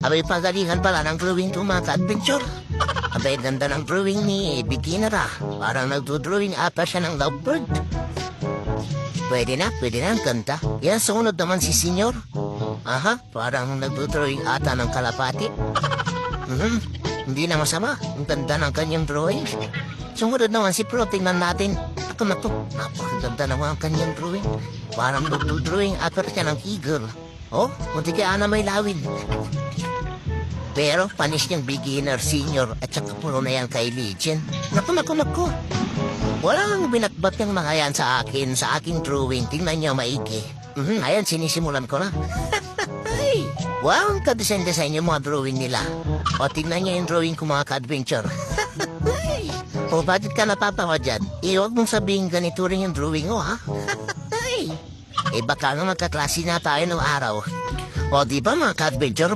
Abay, pagalingan pala ng drawing ko mga ka-adventure. Abay, ganda ng drawing ni beginner ah. Parang nagdodrawing ata siya ng lovebird. Pwede na, ang ganda. Yan, sumunod naman si senior. Aha, parang nagdodrawing ata ng kalapati. Hindi na masama. Ang ganda ng kanyang drawing. Sumunod naman si pro, tingnan natin. Ako na to. Napakaganda naman ang kanyang drawing. Parang nagdodrawing ata siya ng eagle. Oh, munti kaya na may lawin. Pero panis niyang beginner, senior, at saka puro na yan kay Legend. Naku. Walang binatbat yung mga yan sa akin, sa aking drawing. Tingnan niyo maigi. Ayan, sinisimulan ko na. Ay, wow, ang kadesign-design yung mga drawing nila. O, tingnan niyo yung drawing ko mga ka-adventure. O, bakit ka napatawa dyan? Huwag mong sabihin ganito rin yung drawing mo, ha? Baka nga magkaklase na tayo ng araw. O, di ba mga ka-adventure,